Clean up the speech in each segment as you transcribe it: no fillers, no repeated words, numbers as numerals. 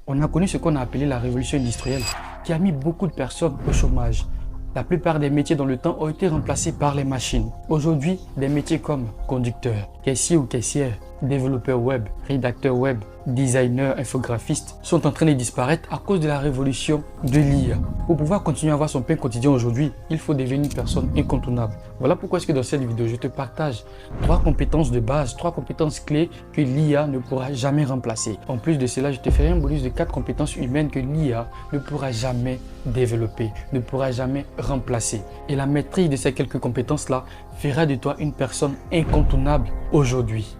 On a connu ce qu'on a appelé la révolution industrielle, qui a mis beaucoup de personnes au chômage. La plupart des métiers dans le temps ont été remplacés par les machines. Aujourd'hui, des métiers comme conducteur, caissier ou caissière, développeur web, rédacteur web, designer, infographiste sont en train de disparaître à cause de la révolution de l'IA. Pour pouvoir continuer à avoir son pain quotidien aujourd'hui, il faut devenir une personne incontournable. Voilà pourquoi est-ce que dans cette vidéo, je te partage 3 compétences de base, 3 compétences clés que l'IA ne pourra jamais remplacer. En plus de cela, je te ferai un bonus de 4 compétences humaines que l'IA ne pourra jamais développer, ne pourra jamais remplacer. Et la maîtrise de ces quelques compétences-là fera de toi une personne incontournable aujourd'hui.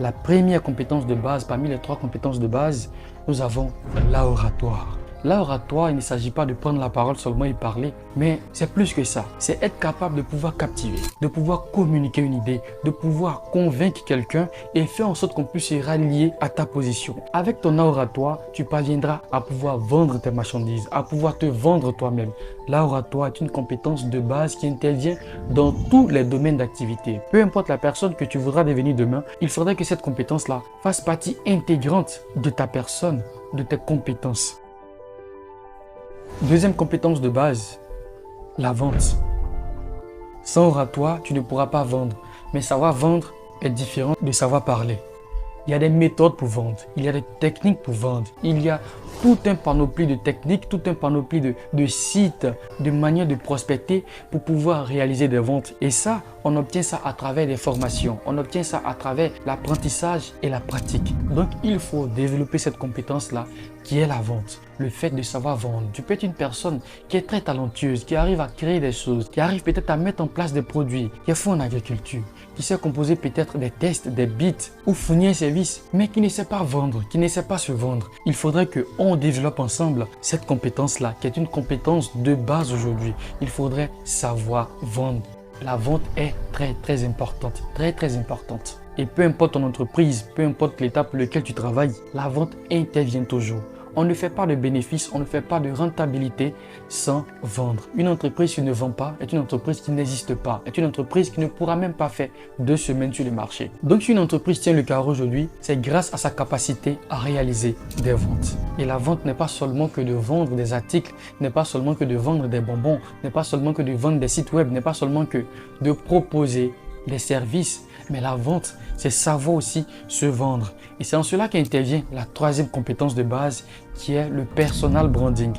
La première compétence de base, parmi les 3 compétences de base, nous avons l'oratoire. L'oratoire, il ne s'agit pas de prendre la parole seulement et parler, mais c'est plus que ça. C'est être capable de pouvoir captiver, de pouvoir communiquer une idée, de pouvoir convaincre quelqu'un et faire en sorte qu'on puisse se rallier à ta position. Avec ton oratoire, tu parviendras à pouvoir vendre tes marchandises, à pouvoir te vendre toi-même. L'oratoire est une compétence de base qui intervient dans tous les domaines d'activité. Peu importe la personne que tu voudras devenir demain, il faudrait que cette compétence-là fasse partie intégrante de ta personne, de tes compétences. Deuxième compétence de base, la vente. Sans oratoire, tu ne pourras pas vendre. Mais savoir vendre est différent de savoir parler. Il y a des méthodes pour vendre, il y a des techniques pour vendre, il y a tout un panoplie de techniques, tout un panoplie de sites, de manières de prospecter pour pouvoir réaliser des ventes. Et ça, on obtient ça à travers des formations, on obtient ça à travers l'apprentissage et la pratique. Donc, il faut développer cette compétence-là qui est la vente, le fait de savoir vendre. Tu peux être une personne qui est très talentueuse, qui arrive à créer des choses, qui arrive peut-être à mettre en place des produits, qui est fort en agriculture, qui sait composer peut-être des tests, des bits ou fournir un service, mais qui ne sait pas vendre, qui ne sait pas se vendre. Il faudrait qu'on développe ensemble cette compétence-là, qui est une compétence de base aujourd'hui. Il faudrait savoir vendre. La vente est très importante, très importante. Et peu importe ton entreprise, peu importe l'étape pour laquelle tu travailles, la vente intervient toujours. On ne fait pas de bénéfices, on ne fait pas de rentabilité sans vendre. Une entreprise qui ne vend pas est une entreprise qui n'existe pas, est une entreprise qui ne pourra même pas faire 2 semaines sur le marché. Donc si une entreprise tient le carreau aujourd'hui, c'est grâce à sa capacité à réaliser des ventes. Et la vente n'est pas seulement que de vendre des articles, n'est pas seulement que de vendre des bonbons, n'est pas seulement que de vendre des sites web, n'est pas seulement que de proposer des services, mais la vente, c'est savoir aussi se vendre. Et c'est en cela qu'intervient la 3e compétence de base qui est le personal branding.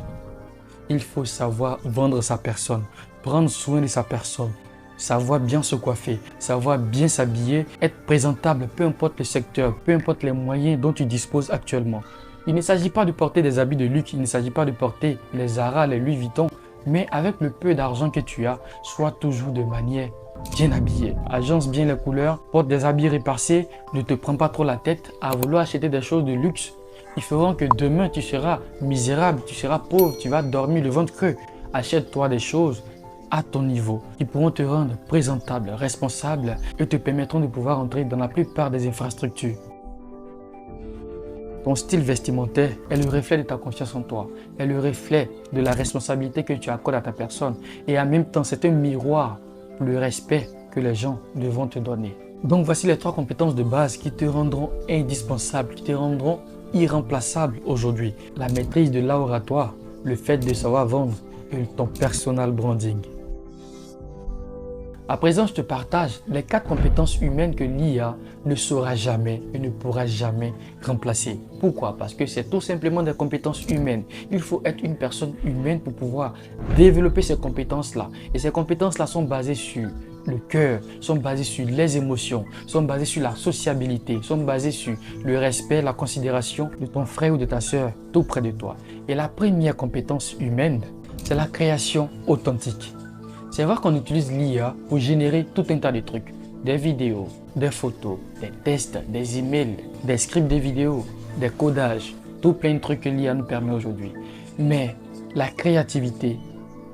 Il faut savoir vendre sa personne, prendre soin de sa personne, savoir bien se coiffer, savoir bien s'habiller, être présentable, peu importe le secteur, peu importe les moyens dont tu disposes actuellement. Il ne s'agit pas de porter des habits de luxe, il ne s'agit pas de porter les Zara, les Louis Vuitton, mais avec le peu d'argent que tu as, sois toujours de manière bien habillé. Agence bien les couleurs, porte des habits réparés, ne te prends pas trop la tête à vouloir acheter des choses de luxe. Ils feront que demain tu seras misérable, tu seras pauvre, tu vas dormir le ventre creux. Achète-toi des choses à ton niveau qui pourront te rendre présentable, responsable et te permettront de pouvoir entrer dans la plupart des infrastructures. Ton style vestimentaire est le reflet de ta confiance en toi, est le reflet de la responsabilité que tu accordes à ta personne et en même temps c'est un miroir pour le respect que les gens devront te donner. Donc voici les 3 compétences de base qui te rendront indispensable, qui te rendront irremplaçable aujourd'hui. La maîtrise de l'oratoire, le fait de savoir vendre et ton personal branding. À présent, je te partage les 4 compétences humaines que l'IA ne saura jamais et ne pourra jamais remplacer. Pourquoi? Parce que c'est tout simplement des compétences humaines. Il faut être une personne humaine pour pouvoir développer ces compétences-là. Et ces compétences-là sont basées sur le cœur, sont basées sur les émotions, sont basées sur la sociabilité, sont basées sur le respect, la considération de ton frère ou de ta sœur tout près de toi. Et la première compétence humaine, c'est la création authentique. C'est vrai qu'on utilise l'IA pour générer tout un tas de trucs. Des vidéos, des photos, des tests, des emails, des scripts de vidéos, des codages, tout plein de trucs que l'IA nous permet aujourd'hui. Mais la créativité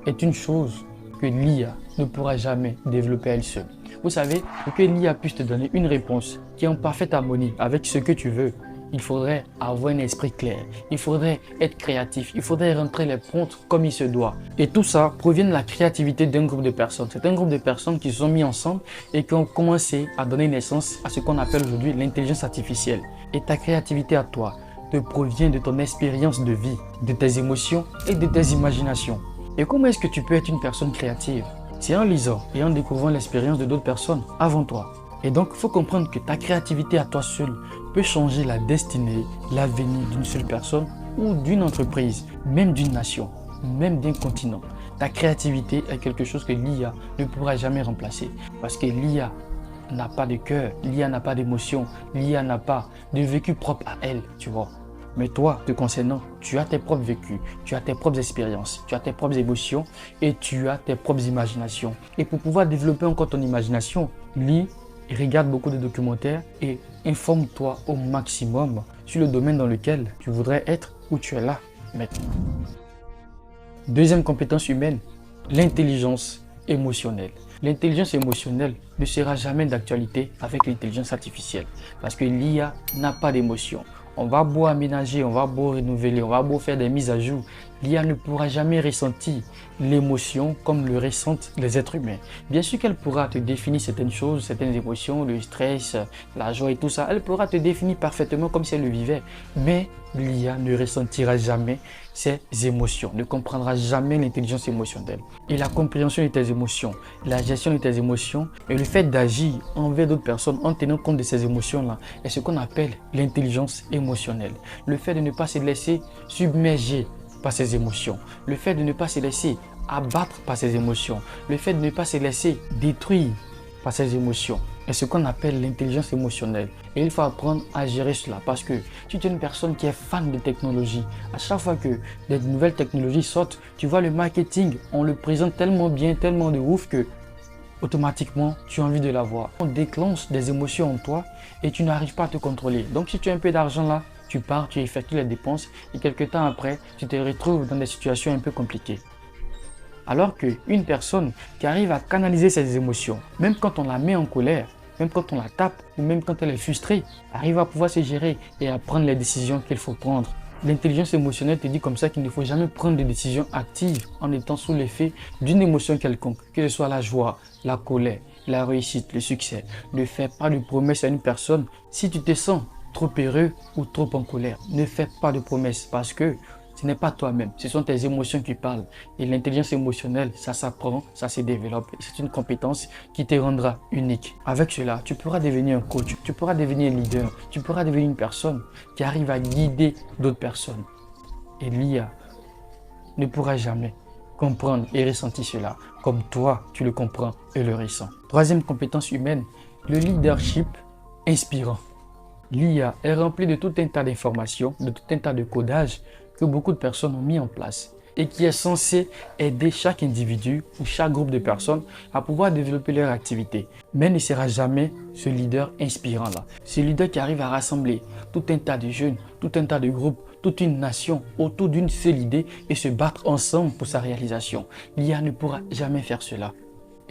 est une chose que l'IA ne pourra jamais développer elle seule. Vous savez, pour que l'IA puisse te donner une réponse qui est en parfaite harmonie avec ce que tu veux, il faudrait avoir un esprit clair, il faudrait être créatif, il faudrait rentrer les prompts comme il se doit. Et tout ça provient de la créativité d'un groupe de personnes. C'est un groupe de personnes qui se sont mis ensemble et qui ont commencé à donner naissance à ce qu'on appelle aujourd'hui l'intelligence artificielle. Et ta créativité à toi te provient de ton expérience de vie, de tes émotions et de tes imaginations. Et comment est-ce que tu peux être une personne créative? C'est en lisant et en découvrant l'expérience de d'autres personnes avant toi. Et donc, il faut comprendre que ta créativité à toi seul peut changer la destinée, l'avenir d'une seule personne ou d'une entreprise, même d'une nation, même d'un continent. Ta créativité est quelque chose que l'IA ne pourra jamais remplacer parce que l'IA n'a pas de cœur, l'IA n'a pas d'émotion, l'IA n'a pas de vécu propre à elle, tu vois. Mais toi, te concernant, tu as tes propres vécus, tu as tes propres expériences, tu as tes propres émotions et tu as tes propres imaginations. Et pour pouvoir développer encore ton imagination, lis et regarde beaucoup de documentaires et informe-toi au maximum sur le domaine dans lequel tu voudrais être ou tu es là maintenant. Deuxième compétence humaine, l'intelligence émotionnelle. L'intelligence émotionnelle ne sera jamais d'actualité avec l'intelligence artificielle parce que l'IA n'a pas d'émotion. On va beau aménager, on va beau renouveler, on va beau faire des mises à jour. L'IA ne pourra jamais ressentir l'émotion comme le ressentent les êtres humains. Bien sûr qu'elle pourra te définir certaines choses, certaines émotions, le stress, la joie et tout ça. Elle pourra te définir parfaitement comme si elle le vivait. Mais l'IA ne ressentira jamais ces émotions, ne comprendra jamais l'intelligence émotionnelle. Et la compréhension de tes émotions, la gestion de tes émotions et le fait d'agir envers d'autres personnes en tenant compte de ces émotions-là est ce qu'on appelle l'intelligence émotionnelle. Le fait de ne pas se laisser submerger par ses émotions, le fait de ne pas se laisser abattre par ses émotions, le fait de ne pas se laisser détruire par ses émotions est ce qu'on appelle l'intelligence émotionnelle. Et il faut apprendre à gérer cela parce que si tu es une personne qui est fan de technologie, à chaque fois que des nouvelles technologies sortent, tu vois le marketing, on le présente tellement bien, tellement de ouf que automatiquement tu as envie de l'avoir. On déclenche des émotions en toi et tu n'arrives pas à te contrôler. Donc si tu as un peu d'argent là, tu pars, tu effectues les dépenses et quelques temps après, tu te retrouves dans des situations un peu compliquées. Alors qu'une personne qui arrive à canaliser ses émotions, même quand on la met en colère, même quand on la tape ou même quand elle est frustrée, arrive à pouvoir se gérer et à prendre les décisions qu'il faut prendre. L'intelligence émotionnelle te dit comme ça qu'il ne faut jamais prendre de décisions actives en étant sous l'effet d'une émotion quelconque, que ce soit la joie, la colère, la réussite, le succès. Ne fais pas de promesses à une personne si tu te sens trop heureux ou trop en colère. Ne fais pas de promesses parce que ce n'est pas toi-même, ce sont tes émotions qui parlent. Et l'intelligence émotionnelle, ça s'apprend, ça se développe. C'est une compétence qui te rendra unique. Avec cela, tu pourras devenir un coach, tu pourras devenir un leader, tu pourras devenir une personne qui arrive à guider d'autres personnes. Et l'IA ne pourra jamais comprendre et ressentir cela comme toi, tu le comprends et le ressens. Troisième compétence humaine, le leadership inspirant. L'IA est remplie de tout un tas d'informations, de tout un tas de codages que beaucoup de personnes ont mis en place et qui est censé aider chaque individu ou chaque groupe de personnes à pouvoir développer leur activité. Mais ne sera jamais ce leader inspirant-là. Ce leader qui arrive à rassembler tout un tas de jeunes, tout un tas de groupes, toute une nation autour d'une seule idée et se battre ensemble pour sa réalisation. L'IA ne pourra jamais faire cela.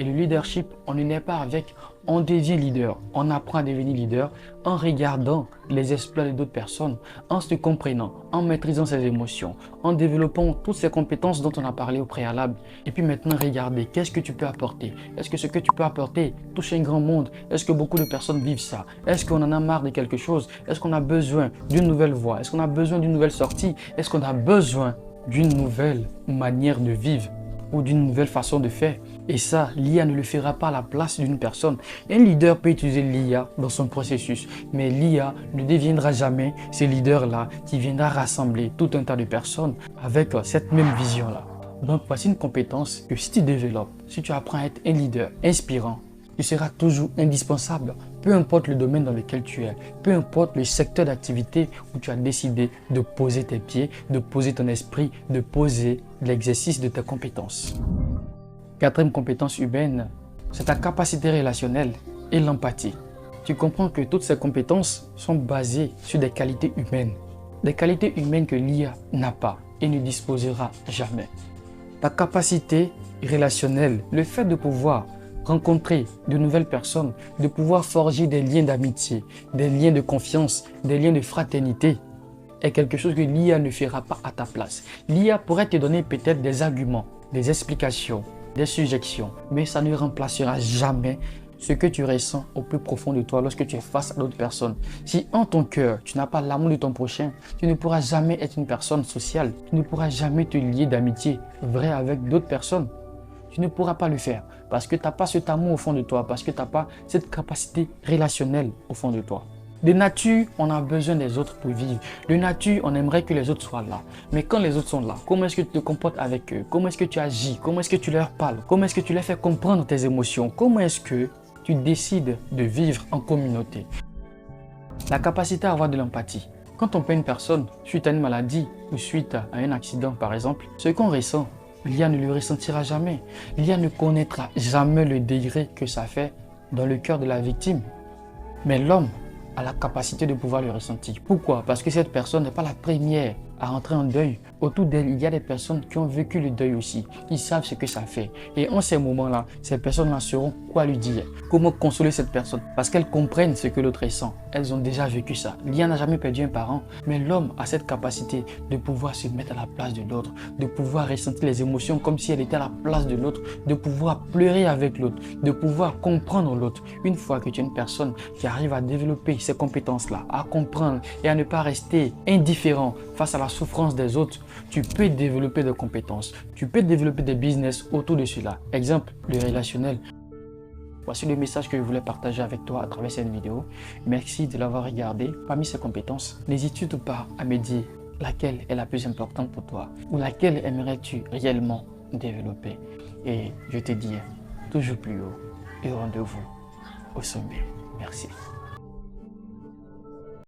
Et le leadership, on ne naît pas avec, on devient leader. On apprend à devenir leader en regardant les exploits d'autres personnes, en se comprenant, en maîtrisant ses émotions, en développant toutes ces compétences dont on a parlé au préalable. Et puis maintenant, regardez, qu'est-ce que tu peux apporter? Est-ce que ce que tu peux apporter touche un grand monde? Est-ce que beaucoup de personnes vivent ça? Est-ce qu'on en a marre de quelque chose? Est-ce qu'on a besoin d'une nouvelle voie? Est-ce qu'on a besoin d'une nouvelle sortie? Est-ce qu'on a besoin d'une nouvelle manière de vivre ou d'une nouvelle façon de faire? Et ça, l'IA ne le fera pas à la place d'une personne. Un leader peut utiliser l'IA dans son processus, mais l'IA ne deviendra jamais ce leader-là qui viendra rassembler tout un tas de personnes avec cette même vision-là. Donc voici une compétence que si tu développes, si tu apprends à être un leader inspirant, tu seras toujours indispensable, peu importe le domaine dans lequel tu es, peu importe le secteur d'activité où tu as décidé de poser tes pieds, de poser ton esprit, de poser l'exercice de tes compétences. Quatrième compétence humaine, c'est ta capacité relationnelle et l'empathie. Tu comprends que toutes ces compétences sont basées sur des qualités humaines. Des qualités humaines que l'IA n'a pas et ne disposera jamais. Ta capacité relationnelle, le fait de pouvoir rencontrer de nouvelles personnes, de pouvoir forger des liens d'amitié, des liens de confiance, des liens de fraternité, est quelque chose que l'IA ne fera pas à ta place. L'IA pourrait te donner peut-être des arguments, des explications, des suggestions, mais ça ne remplacera jamais ce que tu ressens au plus profond de toi lorsque tu es face à d'autres personnes. Si en ton cœur, tu n'as pas l'amour de ton prochain, tu ne pourras jamais être une personne sociale. Tu ne pourras jamais te lier d'amitié vraie avec d'autres personnes. Tu ne pourras pas le faire parce que tu n'as pas cet amour au fond de toi, parce que tu n'as pas cette capacité relationnelle au fond de toi. De nature, on a besoin des autres pour vivre. De nature, on aimerait que les autres soient là. Mais quand les autres sont là, comment est-ce que tu te comportes avec eux? Comment est-ce que tu agis? Comment est-ce que tu leur parles? Comment est-ce que tu leur fais comprendre tes émotions? Comment est-ce que tu décides de vivre en communauté? La capacité à avoir de l'empathie. Quand on perd une personne suite à une maladie ou suite à un accident par exemple, ce qu'on ressent, l'IA ne le ressentira jamais. L'IA ne connaîtra jamais le degré que ça fait dans le cœur de la victime. Mais l'homme a la capacité de pouvoir le ressentir. Pourquoi? Parce que cette personne n'est pas la première à entrer en deuil. Autour d'elle, il y a des personnes qui ont vécu le deuil aussi. Ils savent ce que ça fait. Et en ces moments-là, ces personnes-là sauront quoi lui dire. Comment consoler cette personne. Parce qu'elles comprennent ce que l'autre ressent. Elles ont déjà vécu ça. L'IA n'a jamais perdu un parent. Mais l'homme a cette capacité de pouvoir se mettre à la place de l'autre. De pouvoir ressentir les émotions comme si elle était à la place de l'autre. De pouvoir pleurer avec l'autre. De pouvoir comprendre l'autre. Une fois que tu es une personne qui arrive à développer ces compétences-là, à comprendre et à ne pas rester indifférent face à la souffrance des autres, tu peux développer des compétences, tu peux développer des business autour de cela. Exemple, le relationnel. Voici le message que je voulais partager avec toi à travers cette vidéo. Merci de l'avoir regardé. Parmi ces compétences, n'hésite surtout pas à me dire laquelle est la plus importante pour toi ou laquelle aimerais-tu réellement développer. Et je te dis toujours plus haut et rendez-vous au sommet. Merci.